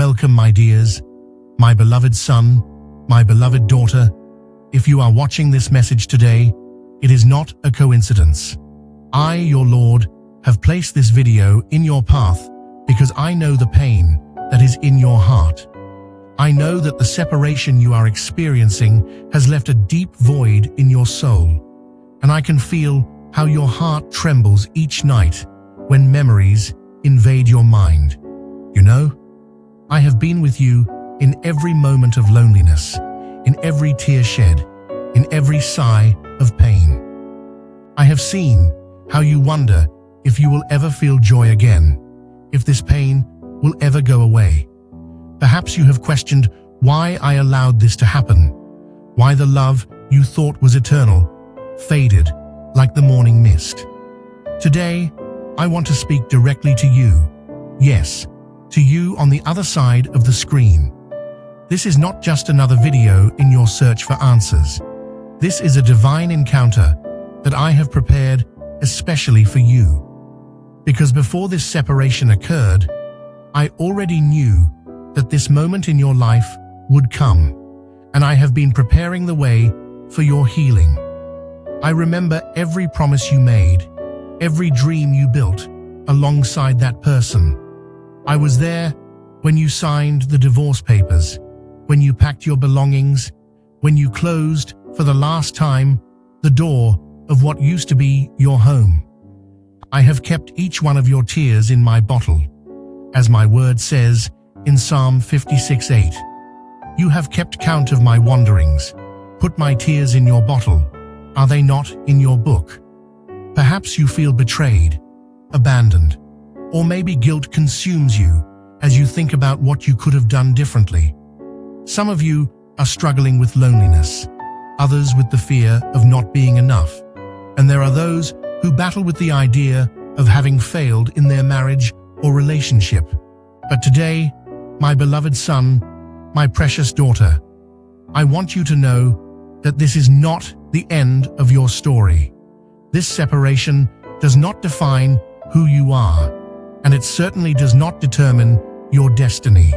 Welcome, my dears, my beloved son, my beloved daughter. If you are watching this message today, it is not a coincidence. I, your Lord, have placed this video in your path because I know the pain that is in your heart. I know that the separation you are experiencing has left a deep void in your soul, and I can feel how your heart trembles each night when memories invade your mind. You know, I have been with you in every moment of loneliness, in every tear shed, in every sigh of pain. I have seen how you wonder if you will ever feel joy again, if this pain will ever go away. Perhaps you have questioned why I allowed this to happen, why the love you thought was eternal faded like the morning mist. Today, I want to speak directly to you. Yes, to you on the other side of the screen. This is not just another video in your search for answers. This is a divine encounter that I have prepared especially for you. Because before this separation occurred, I already knew that this moment in your life would come, and I have been preparing the way for your healing. I remember every promise you made, every dream you built alongside that person. I was there when you signed the divorce papers, when you packed your belongings, when you closed, for the last time, the door of what used to be your home. I have kept each one of your tears in my bottle. As my word says in Psalm 56:8, you have kept count of my wanderings, put my tears in your bottle. Are they not in your book? Perhaps you feel betrayed, abandoned, or maybe guilt consumes you as you think about what you could have done differently. Some of you are struggling with loneliness, others with the fear of not being enough, and there are those who battle with the idea of having failed in their marriage or relationship. But today, my beloved son, my precious daughter, I want you to know that this is not the end of your story. This separation does not define who you are, and it certainly does not determine your destiny.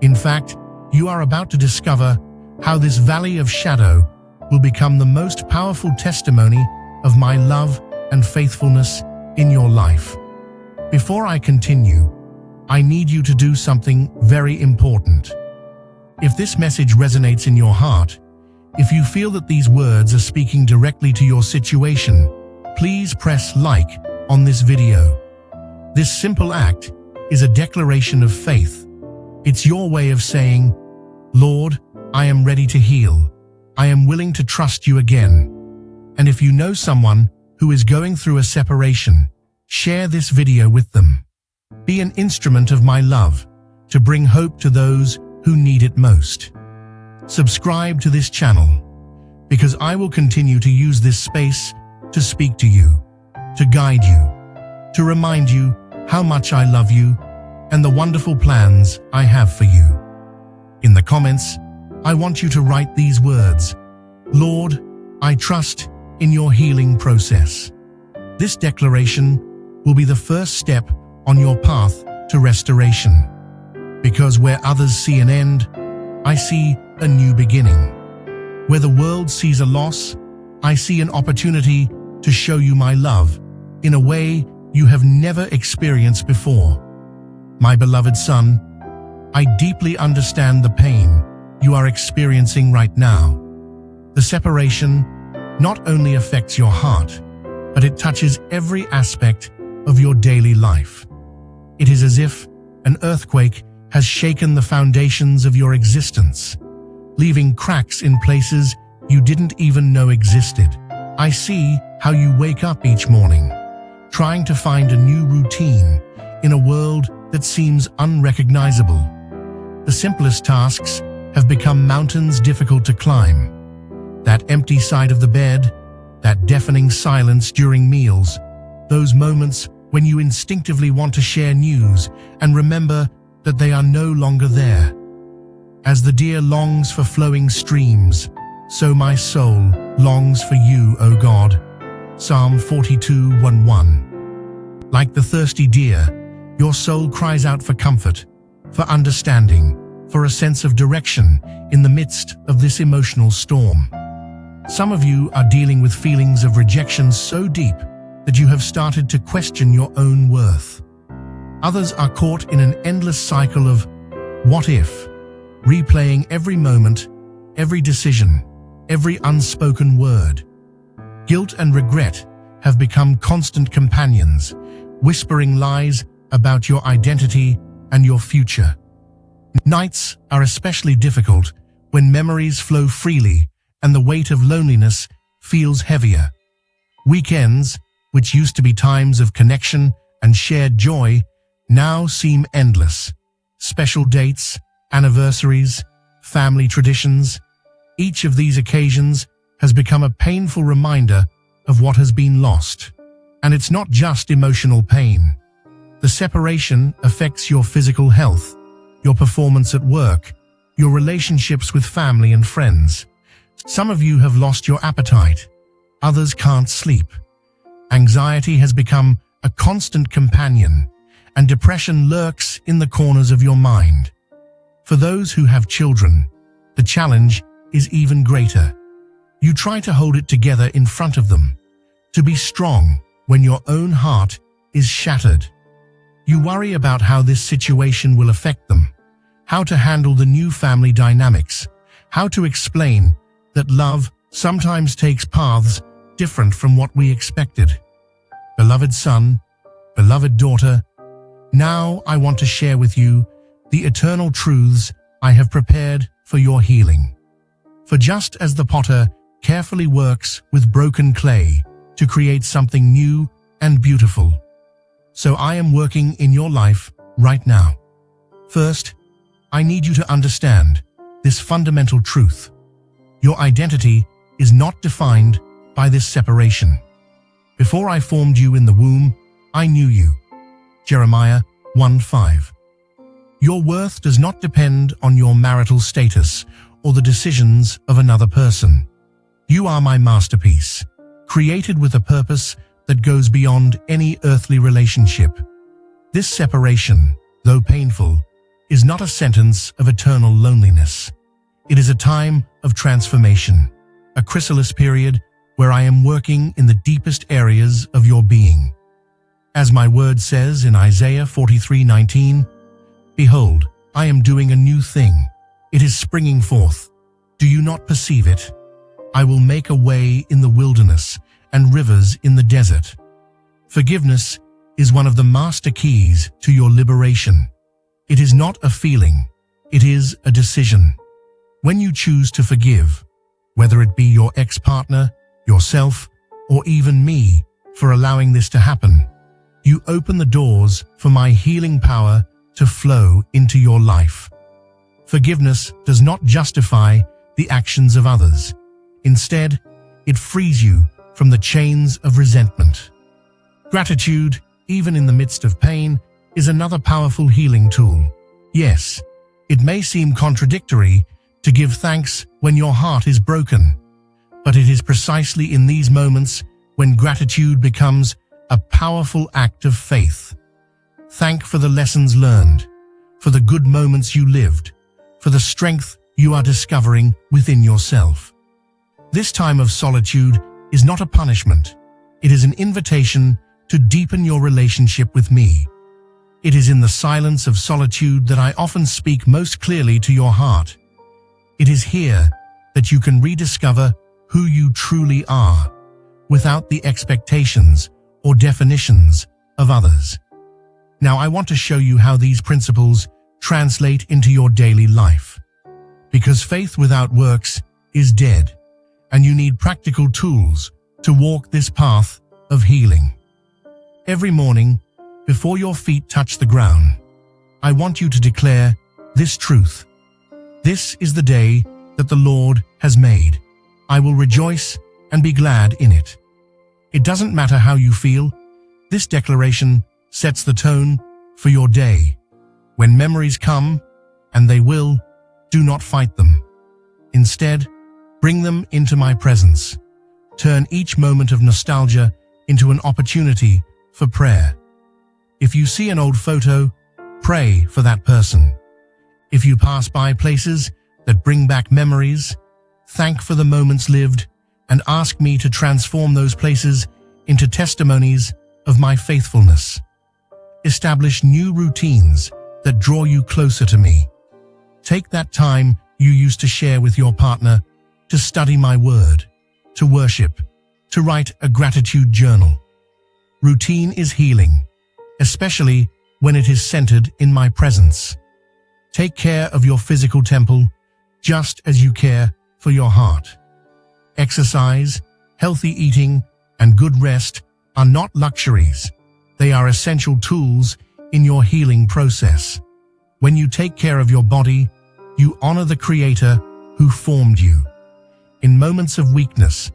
In fact, you are about to discover how this valley of shadow will become the most powerful testimony of my love and faithfulness in your life. Before I continue, I need you to do something very important. If this message resonates in your heart, if you feel that these words are speaking directly to your situation, please press like on this video. This simple act is a declaration of faith. It's your way of saying, Lord, I am ready to heal. I am willing to trust you again. And if you know someone who is going through a separation, share this video with them. Be an instrument of my love to bring hope to those who need it most. Subscribe to this channel because I will continue to use this space to speak to you, to guide you, to remind you how much I love you and the wonderful plans I have for you. In the comments, I want you to write these words: Lord, I trust in your healing process. This declaration will be the first step on your path to restoration. Because where others see an end, I see a new beginning. Where the world sees a loss, I see an opportunity to show you my love in a way you have never experienced before. My beloved son, I deeply understand the pain you are experiencing right now. The separation not only affects your heart, but it touches every aspect of your daily life. It is as if an earthquake has shaken the foundations of your existence, leaving cracks in places you didn't even know existed. I see how you wake up each morning, trying to find a new routine in a world that seems unrecognizable. The simplest tasks have become mountains difficult to climb. That empty side of the bed, that deafening silence during meals, those moments when you instinctively want to share news and remember that they are no longer there. As the deer longs for flowing streams, so my soul longs for you, O God. Psalm 42:1. Like the thirsty deer, your soul cries out for comfort, for understanding, for a sense of direction in the midst of this emotional storm. Some of you are dealing with feelings of rejection so deep that you have started to question your own worth. Others are caught in an endless cycle of what if, replaying every moment, every decision, every unspoken word. Guilt and regret have become constant companions, whispering lies about your identity and your future. Nights are especially difficult when memories flow freely and the weight of loneliness feels heavier. Weekends, which used to be times of connection and shared joy, now seem endless. Special dates, anniversaries, family traditions, each of these occasions has become a painful reminder of what has been lost. And it's not just emotional pain. The separation affects your physical health, your performance at work, your relationships with family and friends. Some of you have lost your appetite. Others can't sleep. Anxiety has become a constant companion, and depression lurks in the corners of your mind. For those who have children, the challenge is even greater. You try to hold it together in front of them, to be strong when your own heart is shattered. You worry about how this situation will affect them, how to handle the new family dynamics, how to explain that love sometimes takes paths different from what we expected. Beloved son, beloved daughter, now I want to share with you the eternal truths I have prepared for your healing. For just as the potter carefully works with broken clay to create something new and beautiful, so I am working in your life right now. First, I need you to understand this fundamental truth. Your identity is not defined by this separation. Before I formed you in the womb, I knew you. Jeremiah 1:5. Your worth does not depend on your marital status or the decisions of another person. You are my masterpiece, created with a purpose that goes beyond any earthly relationship. This separation, though painful, is not a sentence of eternal loneliness. It is a time of transformation, a chrysalis period where I am working in the deepest areas of your being. As my word says in Isaiah 43:19, "Behold, I am doing a new thing. It is springing forth. Do you not perceive it? I will make a way in the wilderness and rivers in the desert." Forgiveness is one of the master keys to your liberation. It is not a feeling, it is a decision. When you choose to forgive, whether it be your ex-partner, yourself, or even me for allowing this to happen, you open the doors for my healing power to flow into your life. Forgiveness does not justify the actions of others. Instead, it frees you from the chains of resentment. Gratitude, even in the midst of pain, is another powerful healing tool. Yes, it may seem contradictory to give thanks when your heart is broken, but it is precisely in these moments when gratitude becomes a powerful act of faith. Thank for the lessons learned, for the good moments you lived, for the strength you are discovering within yourself. This time of solitude is not a punishment. It is an invitation to deepen your relationship with me. It is in the silence of solitude that I often speak most clearly to your heart. It is here that you can rediscover who you truly are, without the expectations or definitions of others. Now I want to show you how these principles translate into your daily life. Because faith without works is dead, and you need practical tools to walk this path of healing. Every morning, before your feet touch the ground, I want you to declare this truth. This is the day that the Lord has made. I will rejoice and be glad in it. It doesn't matter how you feel. This declaration sets the tone for your day. When memories come, and they will, do not fight them. Instead, bring them into my presence. Turn each moment of nostalgia into an opportunity for prayer. If you see an old photo, pray for that person. If you pass by places that bring back memories, thank for the moments lived and ask me to transform those places into testimonies of my faithfulness. Establish new routines that draw you closer to me. Take that time you used to share with your partner to study my word, to worship, to write a gratitude journal. Routine is healing, especially when it is centered in my presence. Take care of your physical temple just as you care for your heart. Exercise, healthy eating, and good rest are not luxuries. They are essential tools in your healing process. When you take care of your body, you honor the Creator who formed you. In moments of weakness,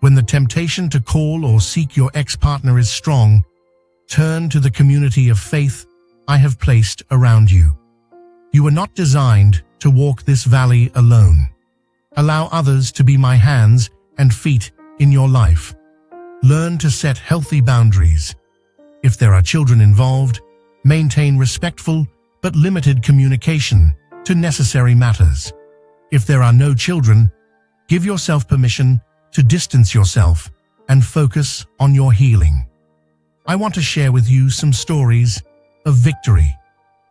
when the temptation to call or seek your ex-partner is strong, turn to the community of faith I have placed around you. You were not designed to walk this valley alone. Allow others to be my hands and feet in your life. Learn to set healthy boundaries. If there are children involved, maintain respectful but limited communication to necessary matters. If there are no children, give yourself permission to distance yourself and focus on your healing. I want to share with you some stories of victory,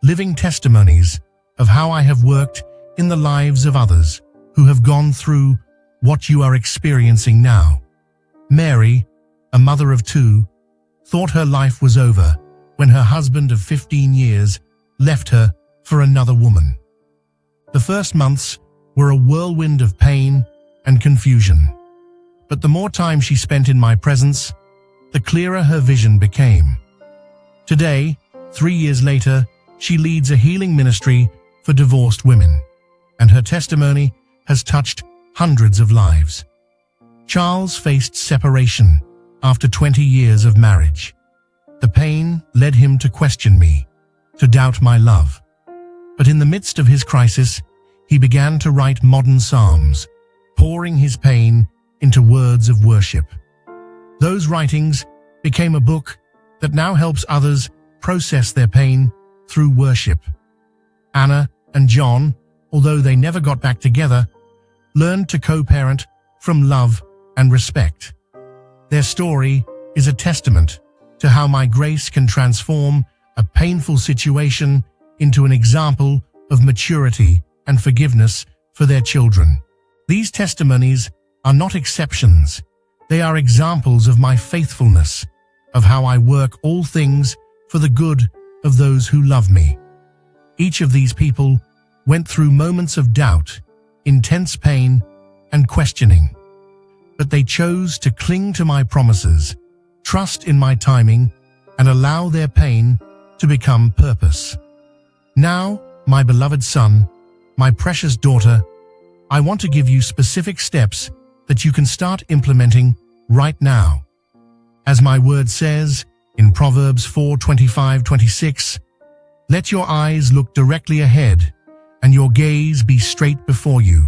living testimonies of how I have worked in the lives of others who have gone through what you are experiencing now. Mary, a mother of 2, thought her life was over when her husband of 15 years left her for another woman. The first months were a whirlwind of pain and confusion. But the more time she spent in my presence, the clearer her vision became. Today, 3 years later, she leads a healing ministry for divorced women, and her testimony has touched hundreds of lives. Charles faced separation after 20 years of marriage. The pain led him to question me, to doubt my love. But in the midst of his crisis, he began to write modern psalms, pouring his pain into words of worship. Those writings became a book that now helps others process their pain through worship. Anna and John, although they never got back together, learned to co-parent from love and respect. Their story is a testament to how my grace can transform a painful situation into an example of maturity and forgiveness for their children. These testimonies are not exceptions. They are examples of my faithfulness, of how I work all things for the good of those who love me. Each of these people went through moments of doubt, intense pain, and questioning. But they chose to cling to my promises, trust in my timing, and allow their pain to become purpose. Now, my beloved son, my precious daughter, I want to give you specific steps that you can start implementing right now. As my word says in Proverbs 4:25-26, let your eyes look directly ahead and your gaze be straight before you.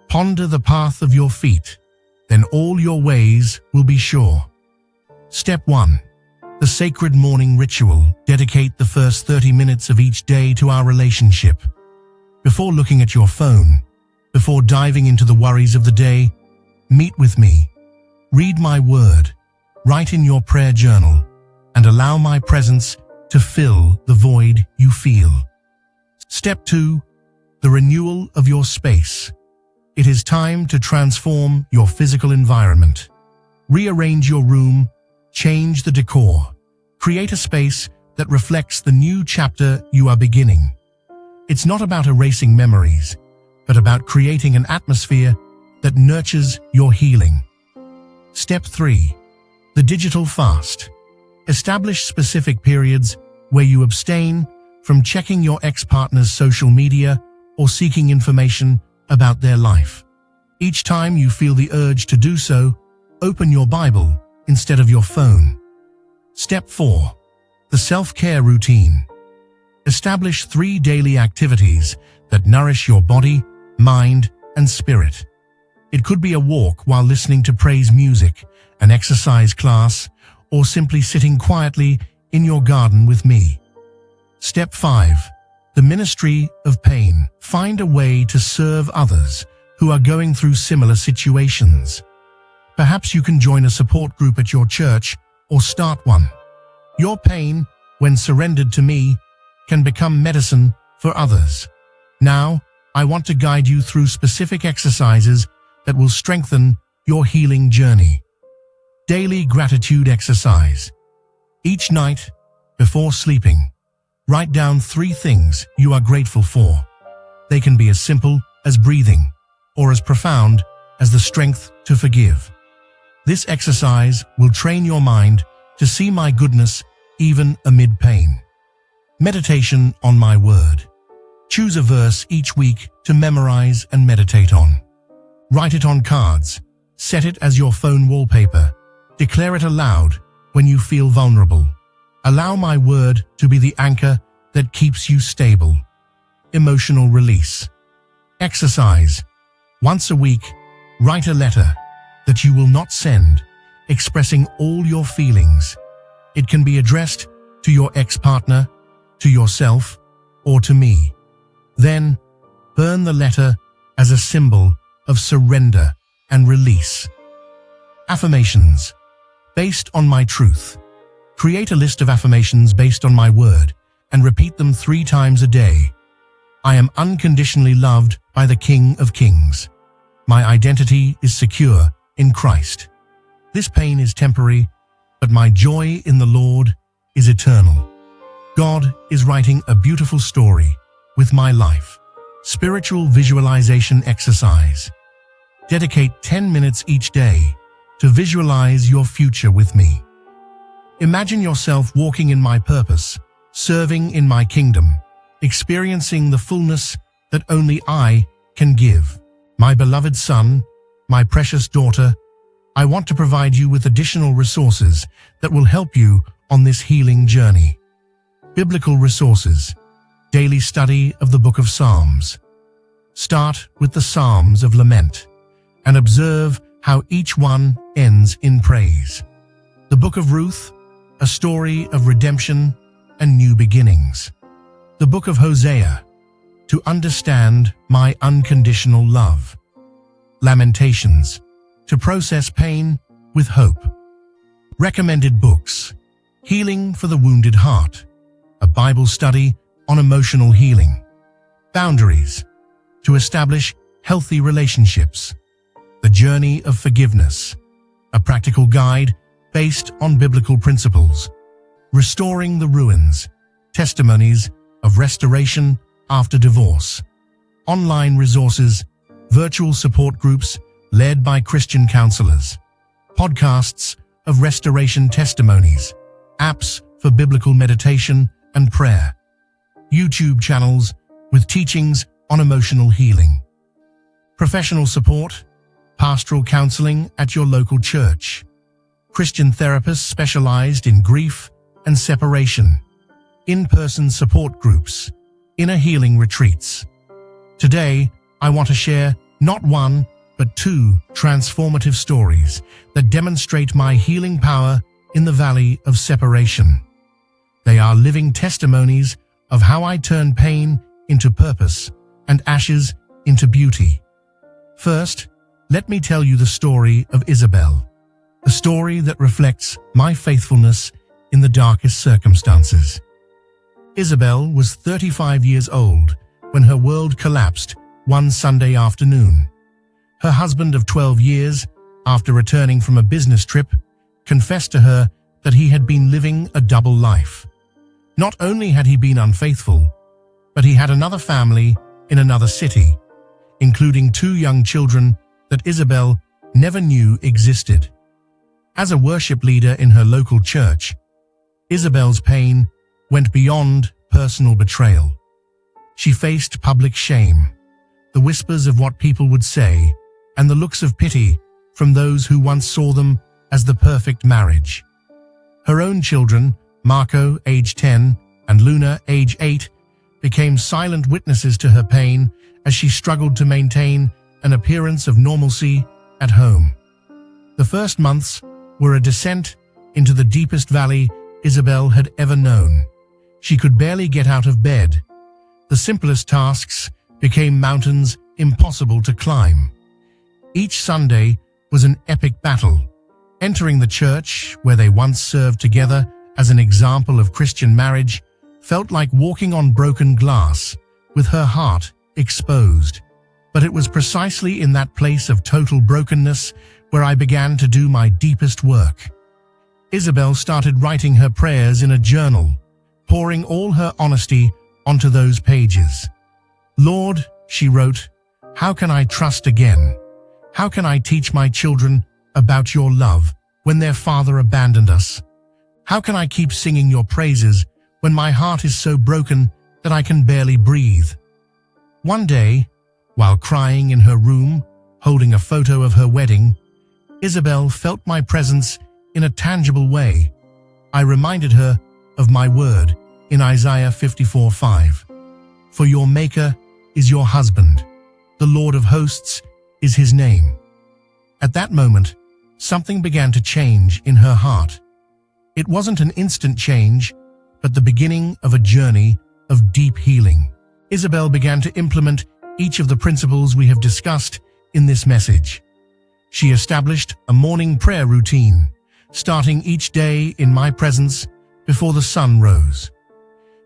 Ponder the path of your feet, then all your ways will be sure. Step 1. The sacred morning ritual. Dedicate the first 30 minutes of each day to our relationship. Before looking at your phone, before diving into the worries of the day, meet with me. Read my word, write in your prayer journal, and allow my presence to fill the void you feel. Step 2. The renewal of your space. It is time to transform your physical environment. Rearrange your room, change the decor, create a space that reflects the new chapter you are beginning. It's not about erasing memories, but about creating an atmosphere that nurtures your healing. Step 3. The digital fast. Establish specific periods where you abstain from checking your ex-partner's social media or seeking information about their life. Each time you feel the urge to do so, open your Bible instead of your phone. Step 4. The self-care routine. Establish 3 daily activities that nourish your body, mind, and spirit. It could be a walk while listening to praise music, an exercise class, or simply sitting quietly in your garden with me. Step 5. the ministry of pain. Find a way to serve others who are going through similar situations. Perhaps you can join a support group at your church or start one. Your pain, when surrendered to me, can become medicine for others. Now, I want to guide you through specific exercises that will strengthen your healing journey. Daily gratitude exercise. Each night, before sleeping, write down 3 things you are grateful for. They can be as simple as breathing or as profound as the strength to forgive. This exercise will train your mind to see my goodness even amid pain. Meditation on my word. Choose a verse each week to memorize and meditate on. Write it on cards. Set it as your phone wallpaper. Declare it aloud when you feel vulnerable. Allow my word to be the anchor that keeps you stable. Emotional release. Exercise. Once a week, write a letter that you will not send, expressing all your feelings. It can be addressed to your ex-partner, to yourself, or to me. Then, burn the letter as a symbol of surrender and release. Affirmations. Based on my truth. Create a list of affirmations based on my word and repeat them 3 times a day. I am unconditionally loved by the King of Kings. My identity is secure in Christ. This pain is temporary, but my joy in the Lord is eternal. God is writing a beautiful story with my life. Spiritual visualization exercise. Dedicate 10 minutes each day to visualize your future with me. Imagine yourself walking in my purpose, serving in my kingdom, experiencing the fullness that only I can give. My beloved son, my precious daughter, I want to provide you with additional resources that will help you on this healing journey. Biblical resources. Daily study of the Book of Psalms. Start with the Psalms of Lament and observe how each one ends in praise. The Book of Ruth, a story of redemption and new beginnings. The Book of Hosea, to understand my unconditional love. Lamentations, to process pain with hope. Recommended books. Healing for the Wounded Heart, a Bible study on emotional healing. Boundaries, to establish healthy relationships. The Journey of Forgiveness, a practical guide based on biblical principles. Restoring the Ruins, Testimonies of Restoration after Divorce. Online resources, virtual support groups led by Christian counselors. Podcasts of restoration testimonies, apps for biblical meditation and prayer. YouTube channels with teachings on emotional healing. Professional support, pastoral counseling at your local church. Christian therapists specialized in grief and separation. In-person support groups. Inner healing retreats. Today, I want to share not 1, but 2 transformative stories that demonstrate my healing power in the valley of separation. They are living testimonies of how I turn pain into purpose and ashes into beauty. First, let me tell you the story of Isabel, a story that reflects my faithfulness in the darkest circumstances. Isabel was 35 years old when her world collapsed one Sunday afternoon. Her husband of 12 years, after returning from a business trip, confessed to her that he had been living a double life. Not only had he been unfaithful, but he had another family in another city, including 2 young children that Isabel never knew existed. As a worship leader in her local church, Isabel's pain went beyond personal betrayal. She faced public shame, the whispers of what people would say, and the looks of pity from those who once saw them as the perfect marriage. Her own children, Marco, age 10, and Luna, age 8, became silent witnesses to her pain as she struggled to maintain an appearance of normalcy at home. The first months were a descent into the deepest valley Isabel had ever known. She could barely get out of bed. The simplest tasks became mountains impossible to climb. Each Sunday was an epic battle. Entering the church, where they once served together as an example of Christian marriage, felt like walking on broken glass, with her heart exposed. But it was precisely in that place of total brokenness where I began to do my deepest work. Isabel started writing her prayers in a journal, pouring all her honesty onto those pages. "Lord," she wrote, "how can I trust again? How can I teach my children about your love when their father abandoned us? How can I keep singing your praises when my heart is so broken that I can barely breathe?" One day, while crying in her room, holding a photo of her wedding, Isabel felt my presence in a tangible way. I reminded her of my word in Isaiah 54:5. "For your Maker is your husband. The Lord of hosts is his name." At that moment, something began to change in her heart. It wasn't an instant change, but the beginning of a journey of deep healing. Isabel began to implement each of the principles we have discussed in this message. She established a morning prayer routine, starting each day in my presence before the sun rose.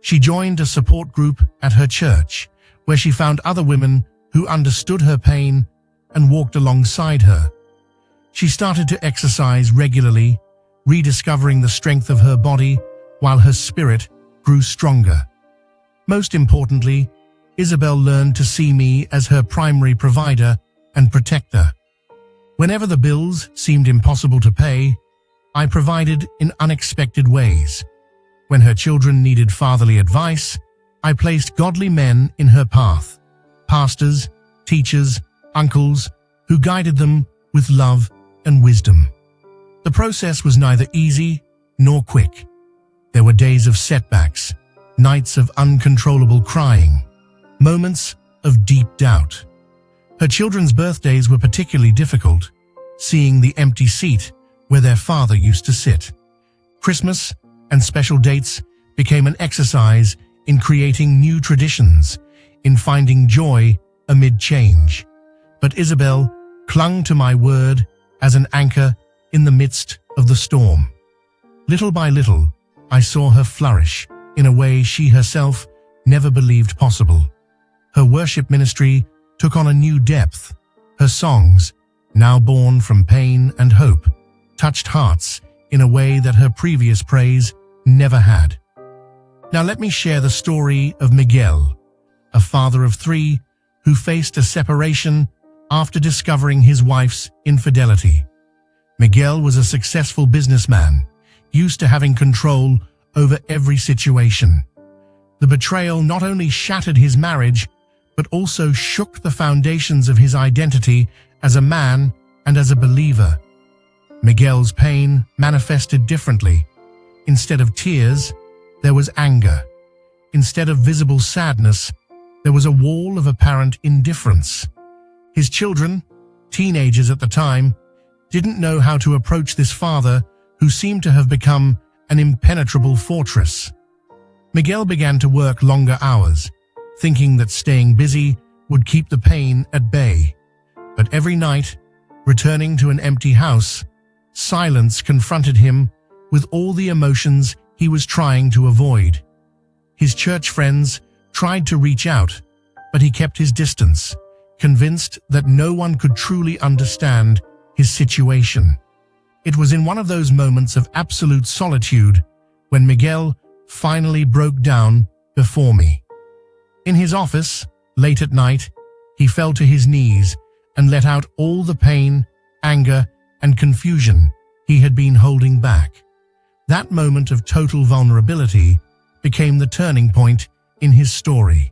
She joined a support group at her church, where she found other women who understood her pain and walked alongside her. She started to exercise regularly, rediscovering the strength of her body while her spirit grew stronger. Most importantly, Isabel learned to see me as her primary provider and protector. Whenever the bills seemed impossible to pay, I provided in unexpected ways. When her children needed fatherly advice, I placed godly men in her path, pastors, teachers, uncles, who guided them with love and wisdom. The process was neither easy nor quick. There were days of setbacks, nights of uncontrollable crying, moments of deep doubt. Her children's birthdays were particularly difficult, seeing the empty seat where their father used to sit. Christmas and special dates became an exercise in creating new traditions, in finding joy amid change. But Isabel clung to my word as an anchor in the midst of the storm. Little by little, I saw her flourish in a way she herself never believed possible. Her worship ministry took on a new depth. Her songs, now born from pain and hope, touched hearts in a way that her previous praise never had. Now let me share the story of Miguel, a father of 3 who faced a separation after discovering his wife's infidelity. Miguel was a successful businessman, used to having control over every situation. The betrayal not only shattered his marriage, but also shook the foundations of his identity as a man and as a believer. Miguel's pain manifested differently. Instead of tears, there was anger. Instead of visible sadness, there was a wall of apparent indifference. His children, teenagers at the time, didn't know how to approach this father who seemed to have become an impenetrable fortress. Miguel began to work longer hours, thinking that staying busy would keep the pain at bay. But every night, returning to an empty house, silence confronted him with all the emotions he was trying to avoid. His church friends tried to reach out, but he kept his distance, convinced that no one could truly understand his situation. It was in one of those moments of absolute solitude when Miguel finally broke down before me. In his office, late at night, he fell to his knees and let out all the pain, anger, and confusion he had been holding back. That moment of total vulnerability became the turning point in his story.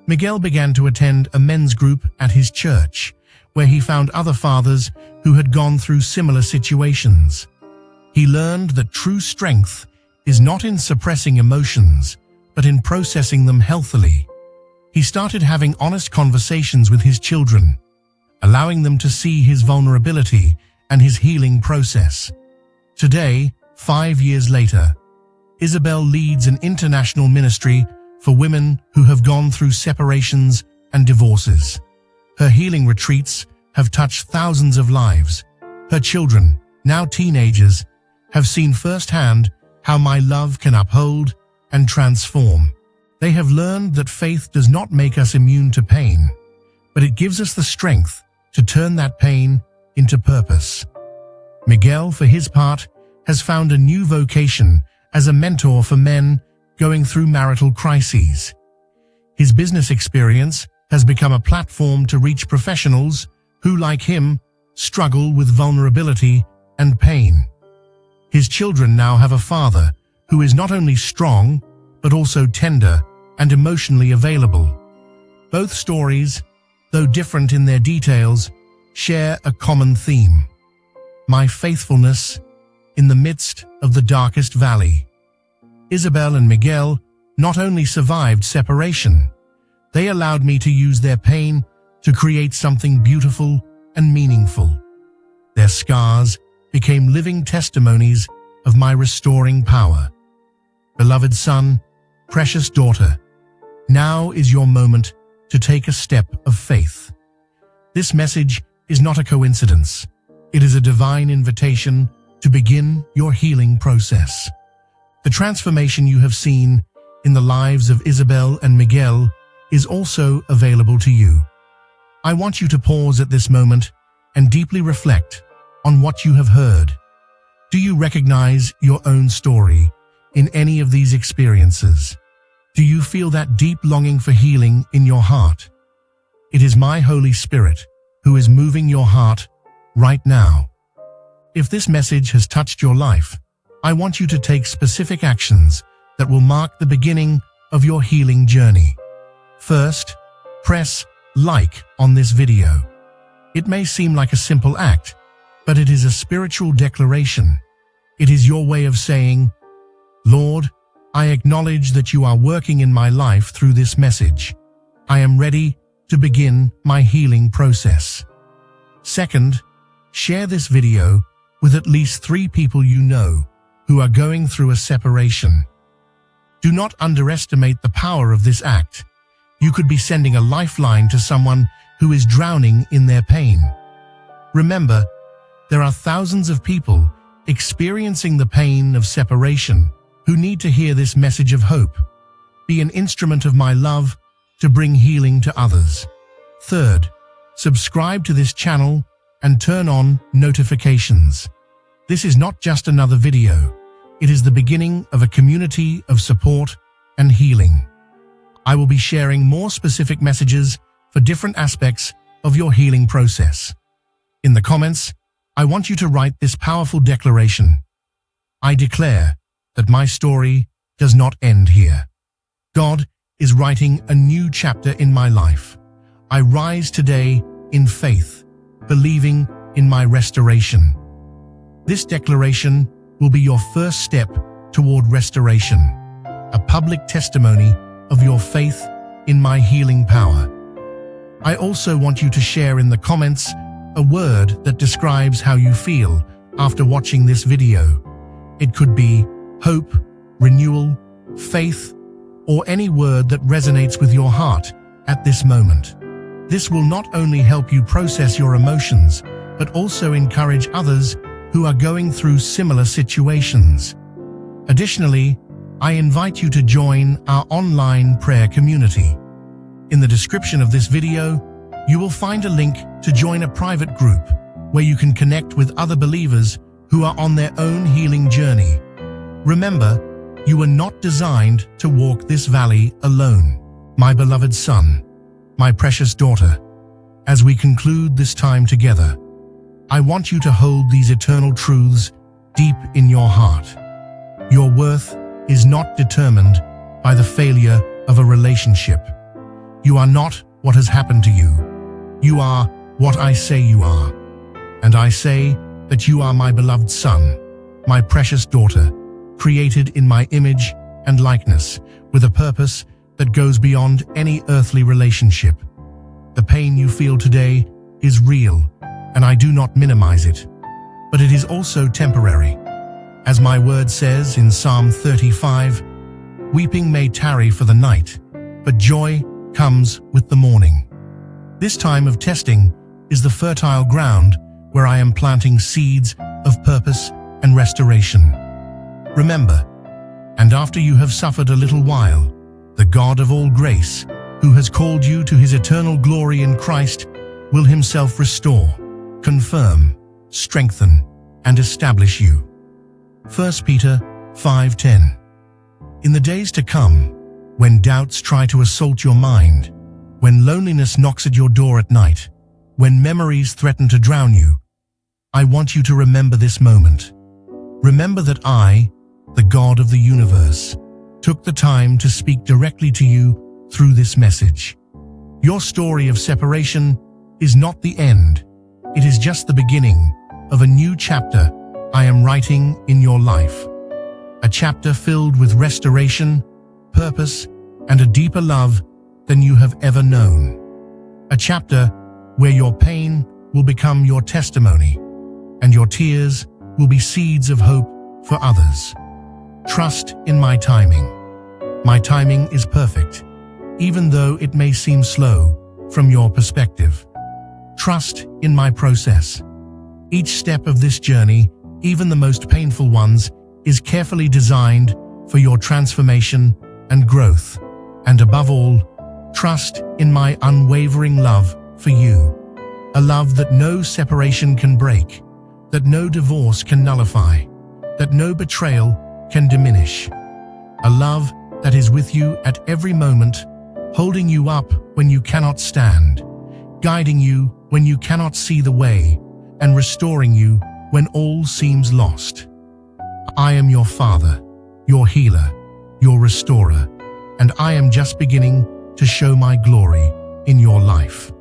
Miguel began to attend a men's group at his church, where he found other fathers who had gone through similar situations. He learned that true strength is not in suppressing emotions, but in processing them healthily. He started having honest conversations with his children, allowing them to see his vulnerability and his healing process. Today, 5 years later, Isabel leads an international ministry for women who have gone through separations and divorces. Her healing retreats have touched thousands of lives. Her children, now teenagers, have seen firsthand how my love can uphold and transform. They have learned that faith does not make us immune to pain, but it gives us the strength to turn that pain into purpose. Miguel, for his part, has found a new vocation as a mentor for men going through marital crises. His business experience has become a platform to reach professionals who, like him, struggle with vulnerability and pain. His children now have a father who is not only strong, but also tender and emotionally available. Both stories, though different in their details, share a common theme: my faithfulness in the midst of the darkest valley. Isabel and Miguel not only survived separation, they allowed me to use their pain to create something beautiful and meaningful. Their scars became living testimonies of my restoring power. Beloved son, precious daughter, now is your moment to take a step of faith. This message is not a coincidence. It is a divine invitation to begin your healing process. The transformation you have seen in the lives of Isabel and Miguel is also available to you. I want you to pause at this moment and deeply reflect on what you have heard. Do you recognize your own story in any of these experiences? Do you feel that deep longing for healing in your heart? It is my Holy Spirit who is moving your heart right now. If this message has touched your life, I want you to take specific actions that will mark the beginning of your healing journey. First, press like on this video. It may seem like a simple act, but it is a spiritual declaration. It is your way of saying, Lord, I acknowledge that you are working in my life through this message. I am ready to begin my healing process. Second, share this video with at least 3 people you know who are going through a separation. Do not underestimate the power of this act. You could be sending a lifeline to someone who is drowning in their pain. Remember, there are thousands of people experiencing the pain of separation who need to hear this message of hope. Be an instrument of my love to bring healing to others. Third, subscribe to this channel and turn on notifications. This is not just another video. It is the beginning of a community of support and healing. I will be sharing more specific messages for different aspects of your healing process. In the comments, I want you to write this powerful declaration. I declare that my story does not end here. God is writing a new chapter in my life. I rise today in faith, believing in my restoration. This declaration will be your first step toward restoration, a public testimony of your faith in my healing power. I also want you to share in the comments a word that describes how you feel after watching this video. It could be hope, renewal, faith, or any word that resonates with your heart at this moment. This will not only help you process your emotions, but also encourage others who are going through similar situations. Additionally, I invite you to join our online prayer community. In the description of this video, you will find a link to join a private group where you can connect with other believers who are on their own healing journey. Remember, you were not designed to walk this valley alone. My beloved son, my precious daughter, as we conclude this time together, I want you to hold these eternal truths deep in your heart. Your worth is not determined by the failure of a relationship. You are not what has happened to you. You are what I say you are. And I say that you are my beloved son, my precious daughter, created in my image and likeness with a purpose that goes beyond any earthly relationship. The pain you feel today is real, and I do not minimize it, but it is also temporary. As my word says in Psalm 35, Weeping may tarry for the night, but joy comes with the morning. This time of testing is the fertile ground where I am planting seeds of purpose and restoration. Remember, and after you have suffered a little while, the God of all grace, who has called you to his eternal glory in Christ, will himself restore, confirm, strengthen, and establish you. 1 Peter 5:10. In the days to come, when doubts try to assault your mind, when loneliness knocks at your door at night, when memories threaten to drown you, I want you to remember this moment. Remember that I, the God of the universe, took the time to speak directly to you through this message. Your story of separation is not the end. It is just the beginning of a new chapter I am writing in your life. A chapter filled with restoration, purpose, and a deeper love than you have ever known. A chapter where your pain will become your testimony, and your tears will be seeds of hope for others. Trust in my timing. My timing is perfect, even though it may seem slow from your perspective. Trust in my process. Each step of this journey, even the most painful ones, is carefully designed for your transformation and growth. And above all, trust in my unwavering love for you. A love that no separation can break, that no divorce can nullify, that no betrayal can diminish. A love that is with you at every moment, holding you up when you cannot stand, guiding you when you cannot see the way, and restoring you when all seems lost. I am your Father, your healer, your restorer, and I am just beginning to show my glory in your life.